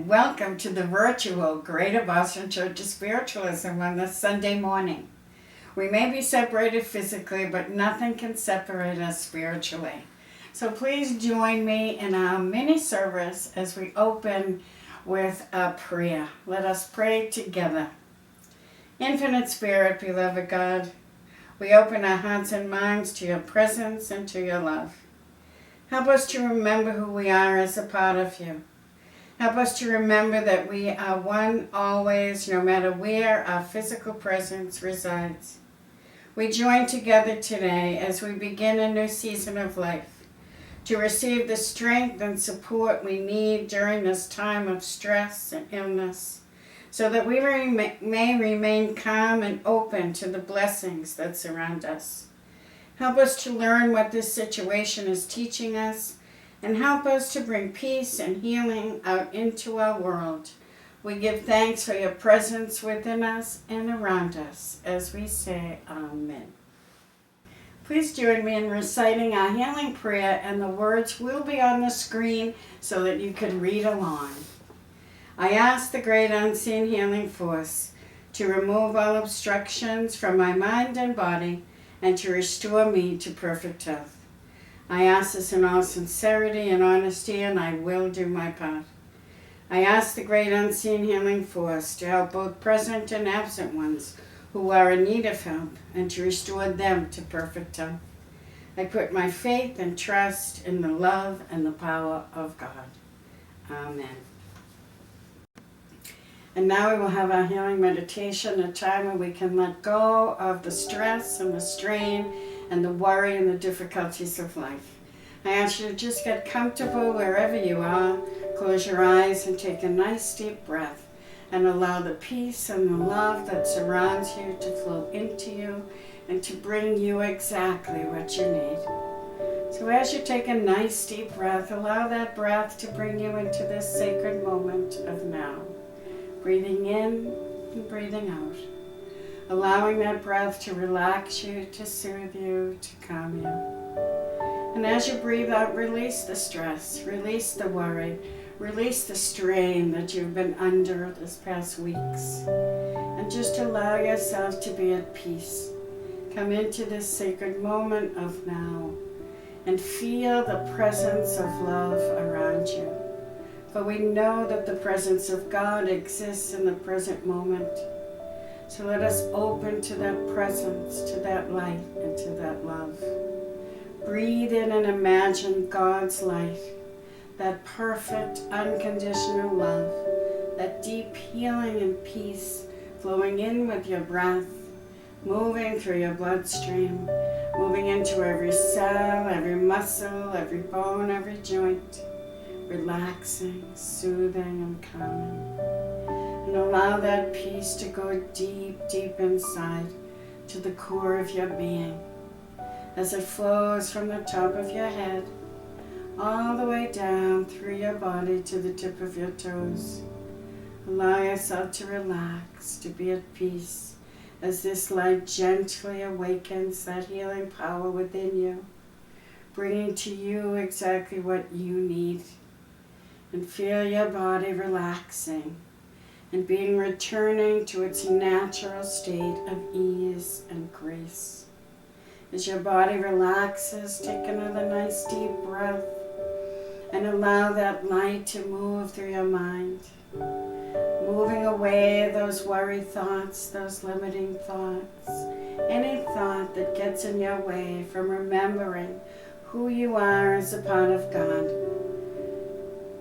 and welcome to the virtual Greater Boston Church of Spiritualism on this Sunday morning. We may be separated physically, but nothing can separate us spiritually. So please join me in our mini service as we open with a prayer. Let us pray together. Infinite Spirit, beloved God, we open our hearts and minds to your presence and to your love. Help us to remember who we are as a part of you. Help us to remember that we are one always, no matter where our physical presence resides. We join together today as we begin a new season of life to receive the strength and support we need during this time of stress and illness, so that we may remain calm and open to the blessings that surround us. Help us to learn what this situation is teaching us, and help us to bring peace and healing out into our world. We give thanks for your presence within us and around us as we say Amen. Please join me in reciting our healing prayer, and the words will be on the screen so that you can read along. I ask the great unseen healing force to remove all obstructions from my mind and body and to restore me to perfect health. I ask this in all sincerity and honesty, and I will do my part. I ask the great unseen healing force to help both present and absent ones who are in need of help and to restore them to perfect health. I put my faith and trust in the love and the power of God. Amen. And now we will have our healing meditation, a time where we can let go of the stress and the strain and the worry and the difficulties of life. I ask you to just get comfortable wherever you are. Close your eyes and take a nice deep breath and allow the peace and the love that surrounds you to flow into you and to bring you exactly what you need. So as you take a nice deep breath, allow that breath to bring you into this sacred moment of now. Breathing in and breathing out. Allowing that breath to relax you, to soothe you, to calm you. And as you breathe out, release the stress, release the worry, release the strain that you've been under this past weeks. And just allow yourself to be at peace. Come into this sacred moment of now and feel the presence of love around you. For we know that the presence of God exists in the present moment. So let us open to that presence, to that light, and to that love. Breathe in and imagine God's light, that perfect, unconditional love, that deep healing and peace flowing in with your breath, moving through your bloodstream, moving into every cell, every muscle, every bone, every joint, relaxing, soothing, and calming. And allow that peace to go deep, deep inside to the core of your being as it flows from the top of your head all the way down through your body to the tip of your toes. Allow yourself to relax, to be at peace as this light gently awakens that healing power within you, bringing to you exactly what you need. And feel your body relaxing and being returning to its natural state of ease and grace. As your body relaxes, take another nice deep breath and allow that light to move through your mind, moving away those worry thoughts, those limiting thoughts, any thought that gets in your way from remembering who you are as a part of God.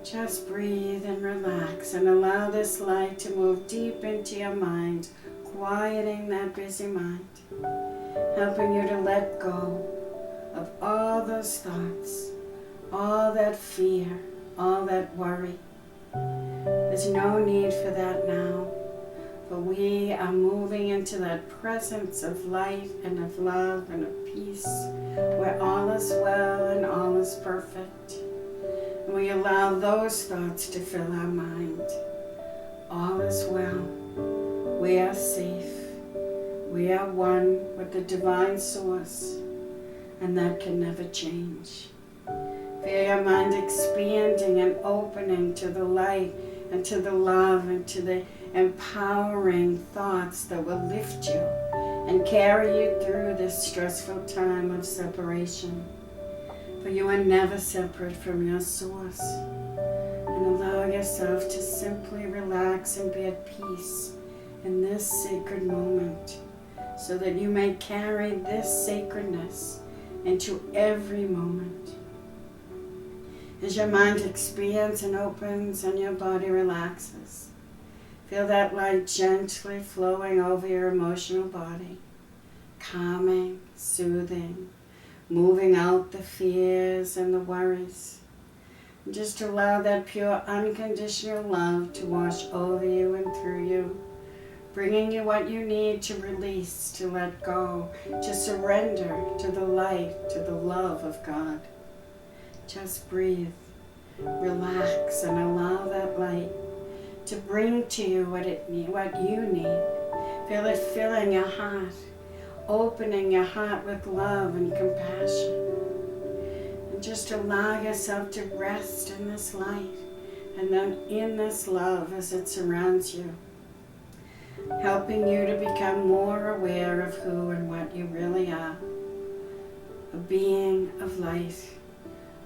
Just breathe and relax and allow this light to move deep into your mind, quieting that busy mind, helping you to let go of all those thoughts, all that fear, all that worry. There's no need for that now, but we are moving into that presence of light and of love and of peace, where all is well and all is perfect. And we allow those thoughts to fill our mind. All is well. We are safe. We are one with the divine source, and that can never change. Feel your mind expanding and opening to the light and to the love and to the empowering thoughts that will lift you and carry you through this stressful time of separation. For you are never separate from your source. And allow yourself to simply relax and be at peace in this sacred moment, so that you may carry this sacredness into every moment. As your mind expands and opens and your body relaxes, feel that light gently flowing over your emotional body, calming, soothing, moving out the fears and the worries. And just allow that pure unconditional love to wash over you and through you, bringing you what you need to release, to let go, to surrender to the light, to the love of God. Just breathe, relax, and allow that light to bring to you what you need. Feel it filling your heart, opening your heart with love and compassion. And just allow yourself to rest in this light and then in this love as it surrounds you, helping you to become more aware of who and what you really are. A being of light,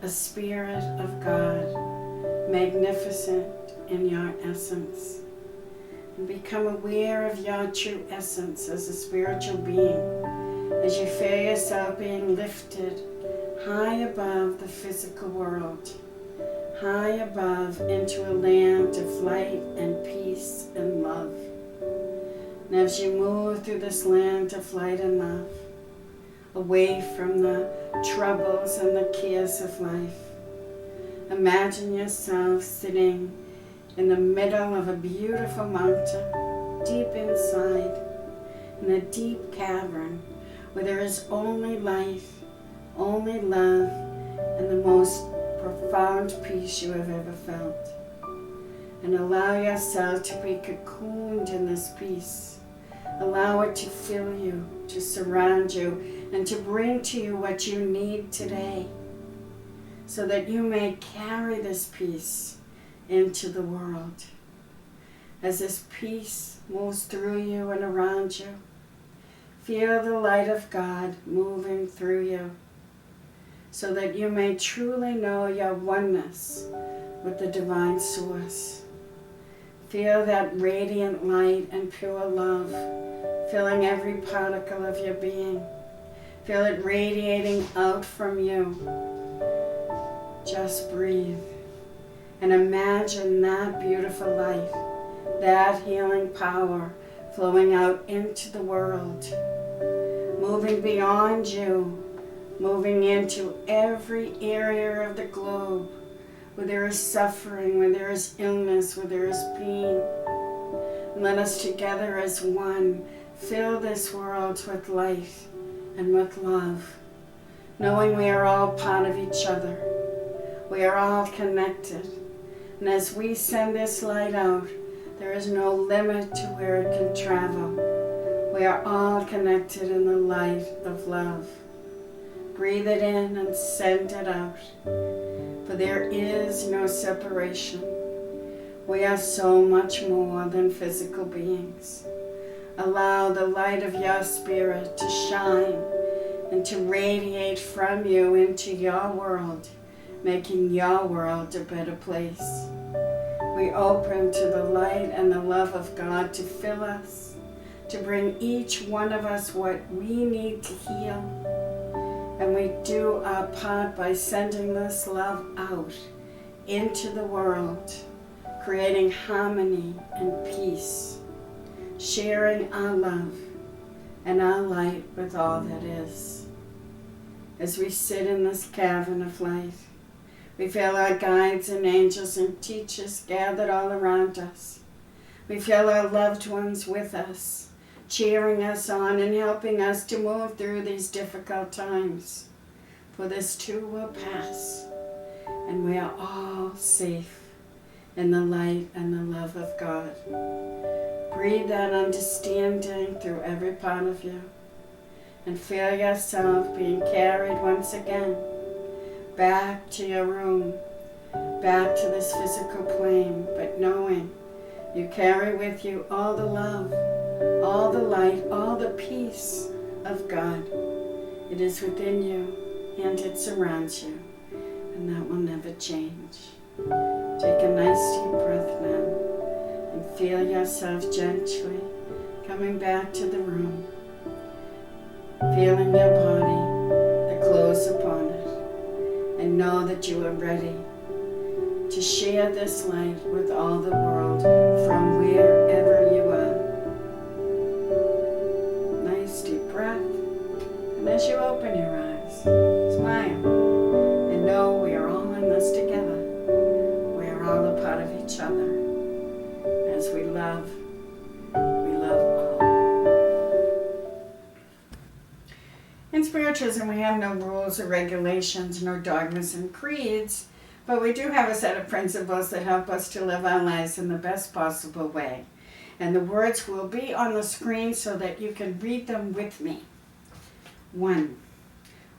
a spirit of God, magnificent in your essence. And become aware of your true essence as a spiritual being, as you feel yourself being lifted high above the physical world, high above into a land of light and peace and love. And as you move through this land of light and love, away from the troubles and the cares of life, imagine yourself sitting in the middle of a beautiful mountain, deep inside, in a deep cavern where there is only light, only love, and the most profound peace you have ever felt. And allow yourself to be cocooned in this peace. Allow it to fill you, to surround you, and to bring to you what you need today, so that you may carry this peace into the world. As this peace moves through you and around you, feel the light of God moving through you, so that you may truly know your oneness with the divine source. Feel that radiant light and pure love filling every particle of your being. Feel it radiating out from you. Just breathe and imagine that beautiful light, that healing power flowing out into the world, moving beyond you, moving into every area of the globe where there is suffering, where there is illness, where there is pain. And let us together as one fill this world with light and with love, knowing we are all part of each other. We are all connected. And as we send this light out, there is no limit to where it can travel. We are all connected in the light of love. Breathe it in and send it out. For there is no separation. We are so much more than physical beings. Allow the light of your spirit to shine and to radiate from you into your world, making your world a better place. We open to the light and the love of God to fill us, to bring each one of us what we need to heal. And we do our part by sending this love out into the world, creating harmony and peace, sharing our love and our light with all that is. As we sit in this cavern of light, we feel our guides and angels and teachers gathered all around us. We feel our loved ones with us, cheering us on and helping us to move through these difficult times. For this too will pass, and we are all safe in the light and the love of God. Breathe that understanding through every part of you, and feel yourself being carried once again back to your room, back to this physical plane, but knowing you carry with you all the love, all the light, all the peace of God. It is within you and it surrounds you, and that will never change. Take a nice deep breath now and feel yourself gently coming back to the room, feeling your body, the clothes upon it, and know that you are ready to share this light with all the world from wherever you are. Nice deep breath, and as you open your eyes, smile and know we are all in this together. We are all a part of each other. As we love all. In Spiritualism, we have no rules or regulations, no dogmas and creeds, but we do have a set of principles that help us to live our lives in the best possible way. And the words will be on the screen so that you can read them with me. 1.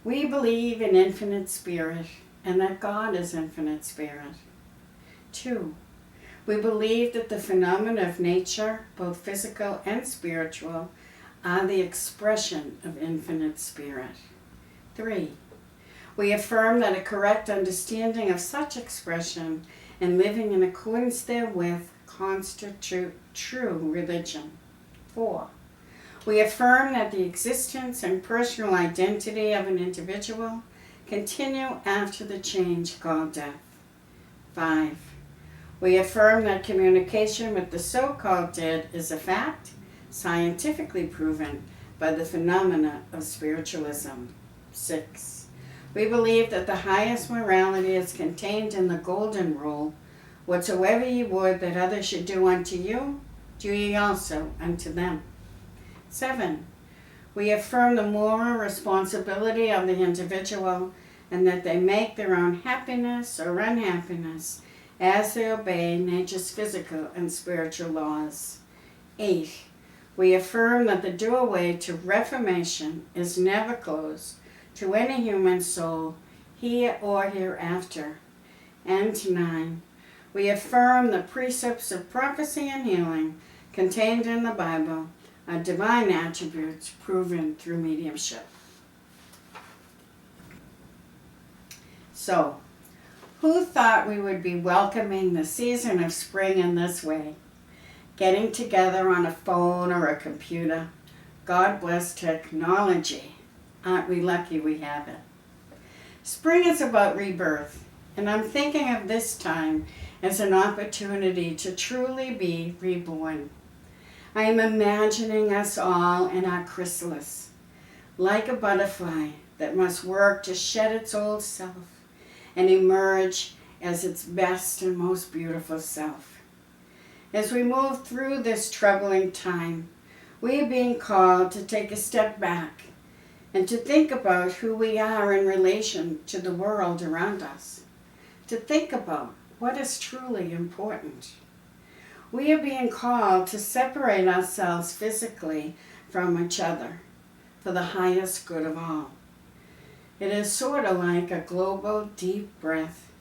We believe in infinite spirit and that God is infinite spirit. 2. We believe that the phenomena of nature, both physical and spiritual, are the expression of infinite spirit. 3. We affirm that a correct understanding of such expression and living in accordance therewith constitute true religion. 4. We affirm that the existence and personal identity of an individual continue after the change called death. 5. We affirm that communication with the so-called dead is a fact, scientifically proven by the phenomena of spiritualism. 6. We believe that the highest morality is contained in the golden rule, whatsoever ye would that others should do unto you, do ye also unto them. 7. We affirm the moral responsibility of the individual and that they make their own happiness or unhappiness as they obey nature's physical and spiritual laws. 8. We affirm that the doorway to reformation is never closed to any human soul, here or hereafter. And 9. We affirm the precepts of prophecy and healing contained in the Bible are divine attributes proven through mediumship. So, who thought we would be welcoming the season of spring in this way? Getting together on a phone or a computer. God bless technology. Aren't we lucky we have it? Spring is about rebirth, and I'm thinking of this time as an opportunity to truly be reborn. I am imagining us all in our chrysalis, like a butterfly that must work to shed its old self and emerge as its best and most beautiful self. As we move through this troubling time, we are being called to take a step back and to think about who we are in relation to the world around us, to think about what is truly important. We are being called to separate ourselves physically from each other for the highest good of all. It is sort of like a global deep breath,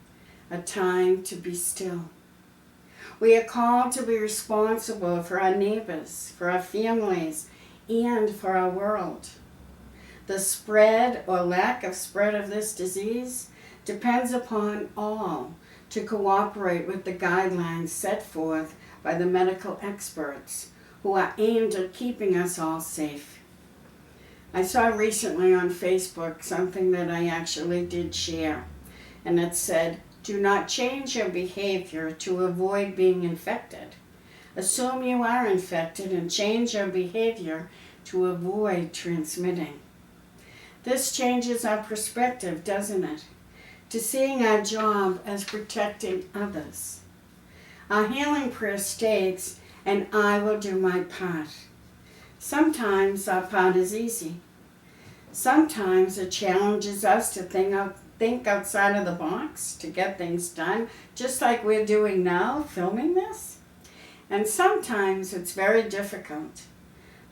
a time to be still. We are called to be responsible for our neighbors, for our families, and for our world. The spread or lack of spread of this disease depends upon all to cooperate with the guidelines set forth by the medical experts who are aimed at keeping us all safe. I saw recently on Facebook something that I actually did share, and it said, "Do not change your behavior to avoid being infected. Assume you are infected and change your behavior to avoid transmitting." This changes our perspective, doesn't it? To seeing our job as protecting others. Our healing prayer states, "And I will do my part." Sometimes our part is easy. Sometimes it challenges us to think outside of the box to get things done, just like we're doing now, filming this. And sometimes it's very difficult.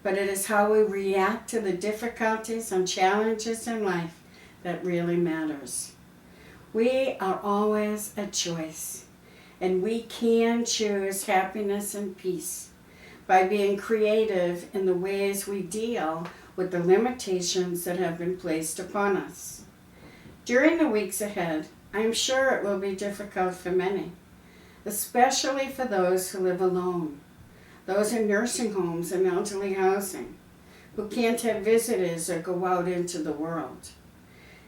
But it is how we react to the difficulties and challenges in life that really matters. We are always a choice, and we can choose happiness and peace by being creative in the ways we deal with the limitations that have been placed upon us. During the weeks ahead, I am sure it will be difficult for many, especially for those who live alone, those in nursing homes and elderly housing, who can't have visitors or go out into the world.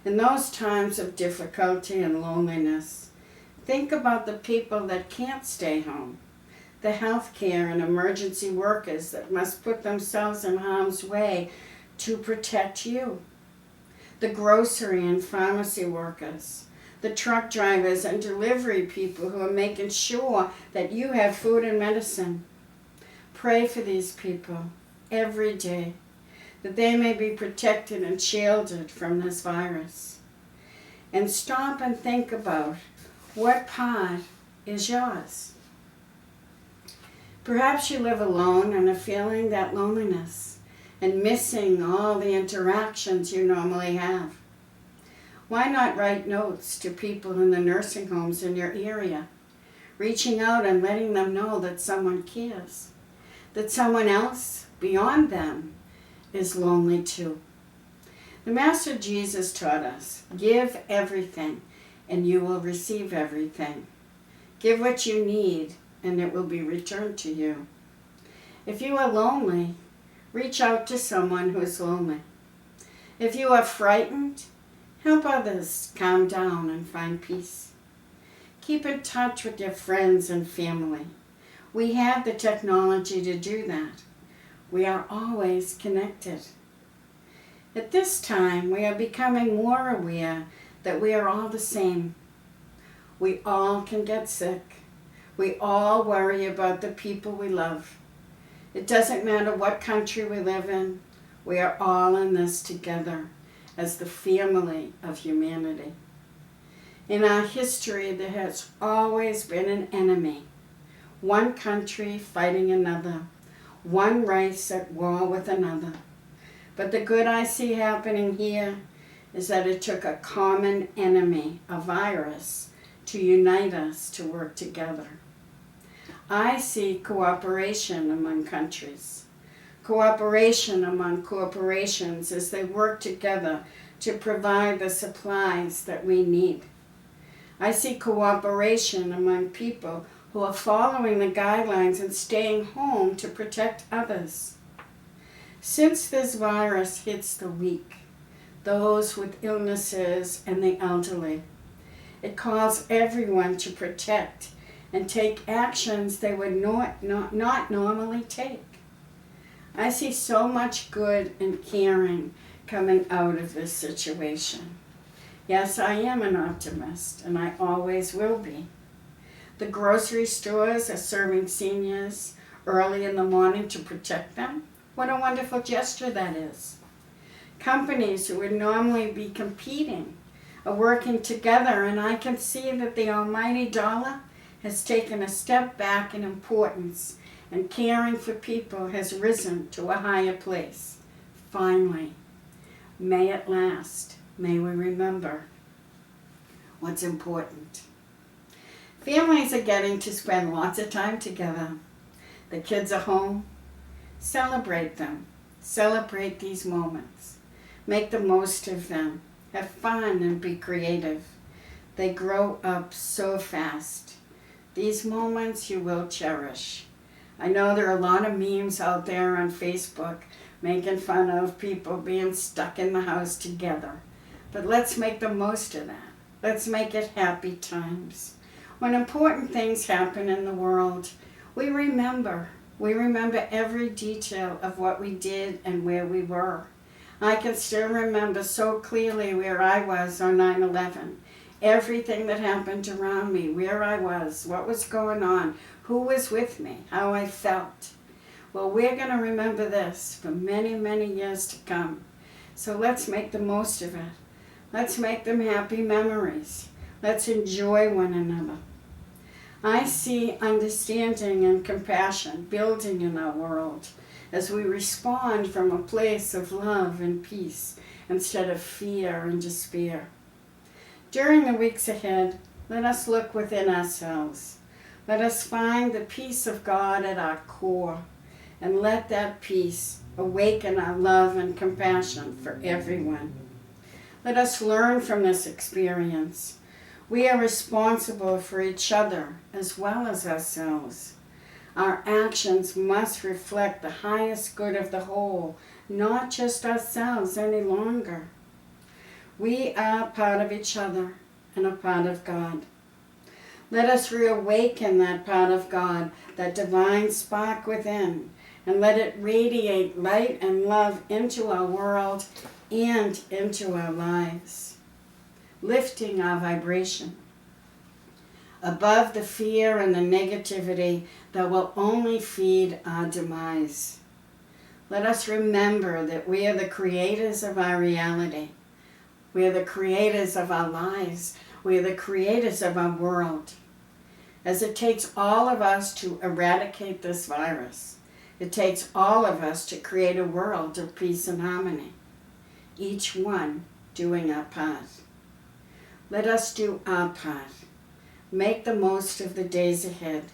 In those times of difficulty and loneliness, think about the people that can't stay home, the healthcare and emergency workers that must put themselves in harm's way to protect you, the grocery and pharmacy workers, the truck drivers and delivery people who are making sure that you have food and medicine. Pray for these people every day, that they may be protected and shielded from this virus. And stop and think about what part is yours. Perhaps you live alone and are feeling that loneliness and missing all the interactions you normally have. Why not write notes to people in the nursing homes in your area, reaching out and letting them know that someone cares, that someone else beyond them is lonely too. The Master Jesus taught us, give everything and you will receive everything. Give what you need and it will be returned to you. If you are lonely, reach out to someone who is lonely. If you are frightened, help others calm down and find peace. Keep in touch with your friends and family. We have the technology to do that. We are always connected. At this time, we are becoming more aware that we are all the same. We all can get sick. We all worry about the people we love. It doesn't matter what country we live in. We are all in this together as the family of humanity. In our history, there has always been an enemy. One country fighting another. One race at war with another. But the good I see happening here is that it took a common enemy, a virus, to unite us to work together. I see cooperation among countries, cooperation among corporations as they work together to provide the supplies that we need. I see cooperation among people who are following the guidelines and staying home to protect others. Since this virus hits the weak, those with illnesses and the elderly, it calls everyone to protect and take actions they would not normally take. I see so much good and caring coming out of this situation. Yes, I am an optimist, and I always will be. The grocery stores are serving seniors early in the morning to protect them. What a wonderful gesture that is. Companies who would normally be competing are working together, and I can see that the almighty dollar has taken a step back in importance, and caring for people has risen to a higher place. Finally, may it last. May we remember what's important. Families are getting to spend lots of time together. The kids are home. Celebrate them. Celebrate these moments. Make the most of them. Have fun and be creative. They grow up so fast. These moments you will cherish. I know there are a lot of memes out there on Facebook making fun of people being stuck in the house together. But let's make the most of that. Let's make it happy times. When important things happen in the world, we remember. We remember every detail of what we did and where we were. I can still remember so clearly where I was on 9/11. Everything that happened around me, where I was, what was going on, who was with me, how I felt. Well, we're going to remember this for many, many years to come. So let's make the most of it. Let's make them happy memories. Let's enjoy one another. I see understanding and compassion building in our world as we respond from a place of love and peace instead of fear and despair. During the weeks ahead, let us look within ourselves. Let us find the peace of God at our core, and let that peace awaken our love and compassion for everyone. Let us learn from this experience. We are responsible for each other as well as ourselves. Our actions must reflect the highest good of the whole, not just ourselves any longer. We are part of each other and a part of God. Let us reawaken that part of God, that divine spark within, and let it radiate light and love into our world and into our lives, lifting our vibration above the fear and the negativity that will only feed our demise. Let us remember that we are the creators of our reality. We are the creators of our lives. We are the creators of our world. As it takes all of us to eradicate this virus, it takes all of us to create a world of peace and harmony, each one doing our part. Let us do our part. Make the most of the days ahead.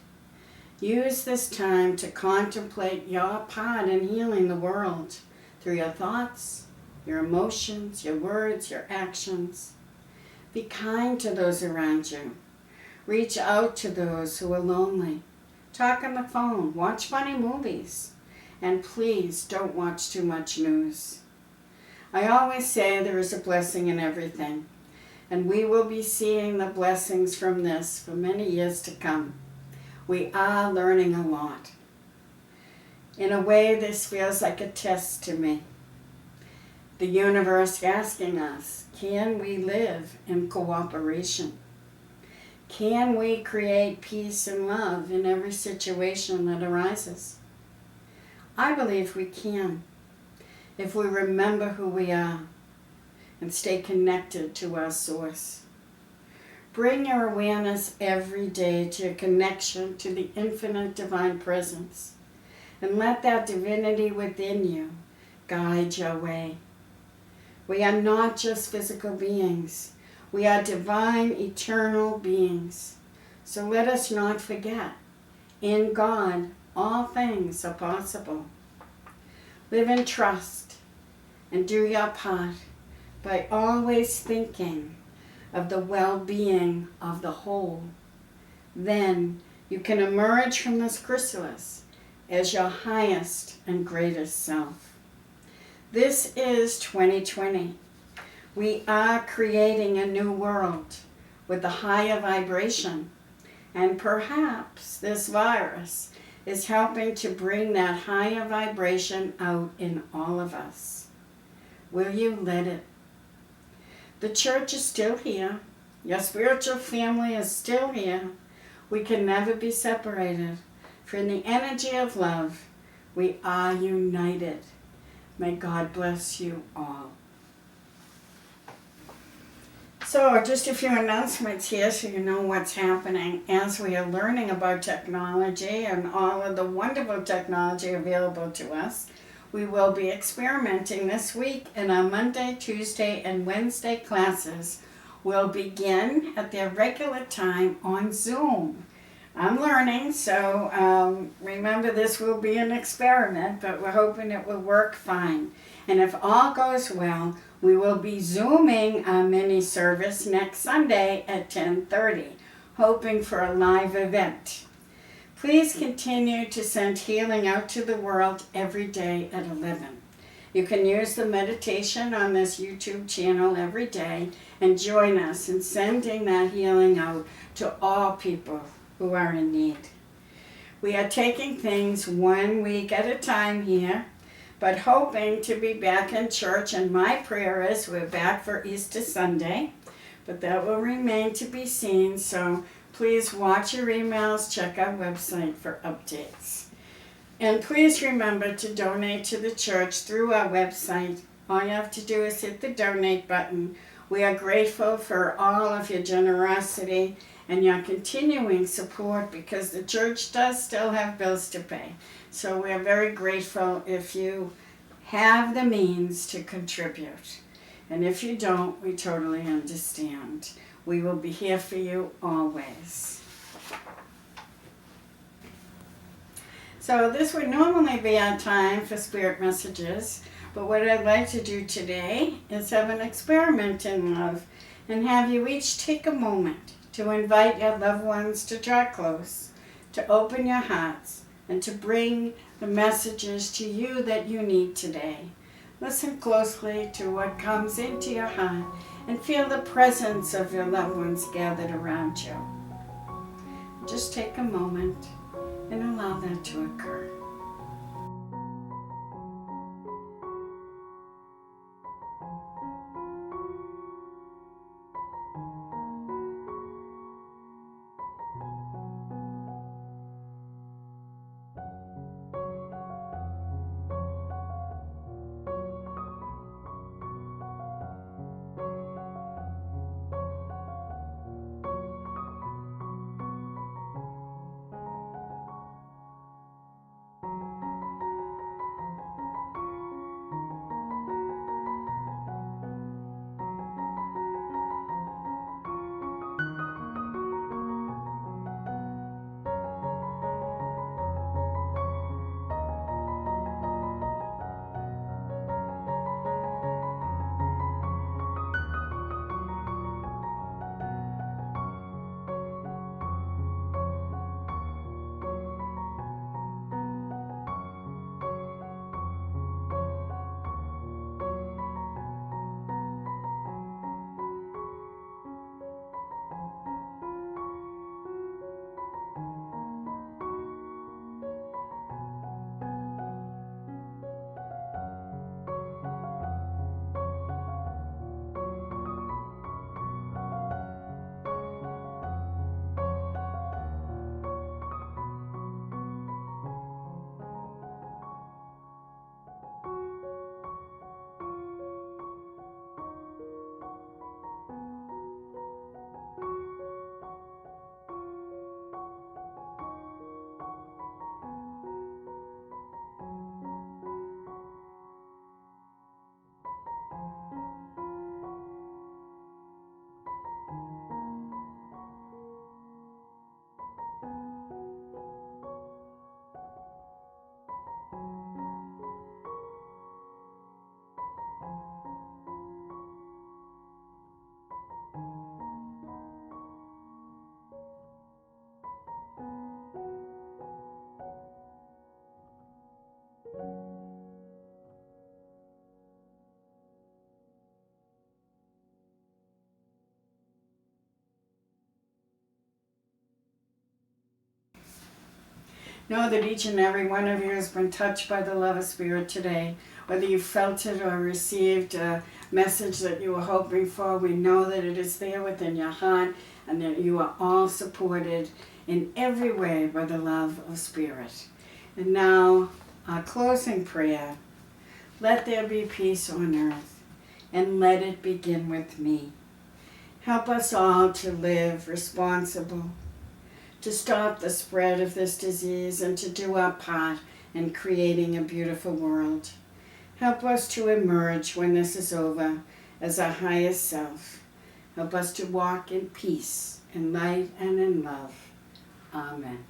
Use this time to contemplate your part in healing the world through your thoughts, your emotions, your words, your actions. Be kind to those around you. Reach out to those who are lonely. Talk on the phone. Watch funny movies. And please don't watch too much news. I always say there is a blessing in everything. And we will be seeing the blessings from this for many years to come. We are learning a lot. In a way, this feels like a test to me. The universe asking us, can we live in cooperation? Can we create peace and love in every situation that arises? I believe we can, if we remember who we are and stay connected to our source. Bring your awareness every day to your connection to the infinite divine presence, and let that divinity within you guide your way. We are not just physical beings. We are divine, eternal beings. So let us not forget, in God, all things are possible. Live in trust and do your part by always thinking of the well-being of the whole. Then you can emerge from this chrysalis as your highest and greatest self. This is 2020. We are creating a new world with a higher vibration, and perhaps this virus is helping to bring that higher vibration out in all of us. Will you let it? The church is still here. Your spiritual family is still here. We can never be separated. For in the energy of love, we are united. May God bless you all. So just a few announcements here so you know what's happening as we are learning about technology and all of the wonderful technology available to us. We will be experimenting this week, and our Monday, Tuesday, and Wednesday classes will begin at their regular time on Zoom. I'm learning, so remember this will be an experiment, but we're hoping it will work fine. And if all goes well, we will be Zooming our mini service next Sunday at 10:30, hoping for a live event. Please continue to send healing out to the world every day at 11. You can use the meditation on this YouTube channel every day and join us in sending that healing out to all people who are in need. We are taking things 1 week at a time here, but hoping to be back in church, and my prayer is we're back for Easter Sunday, but that will remain to be seen, so please watch your emails, check our website for updates. And please remember to donate to the church through our website. All you have to do is hit the donate button. We are grateful for all of your generosity and your continuing support, because the church does still have bills to pay. So we are very grateful if you have the means to contribute. And if you don't, we totally understand. We will be here for you always. So this would normally be our time for spirit messages, but what I'd like to do today is have an experiment in love and have you each take a moment to invite your loved ones to draw close, to open your hearts, and to bring the messages to you that you need today. Listen closely to what comes into your heart and feel the presence of your loved ones gathered around you. Just take a moment and allow that to occur. Know that each and every one of you has been touched by the love of Spirit today. Whether you felt it or received a message that you were hoping for, we know that it is there within your heart and that you are all supported in every way by the love of Spirit. And now, our closing prayer. Let there be peace on earth, and let it begin with me. Help us all to live responsible, to stop the spread of this disease and to do our part in creating a beautiful world. Help us to emerge when this is over as our highest self. Help us to walk in peace, in light, and in love. Amen.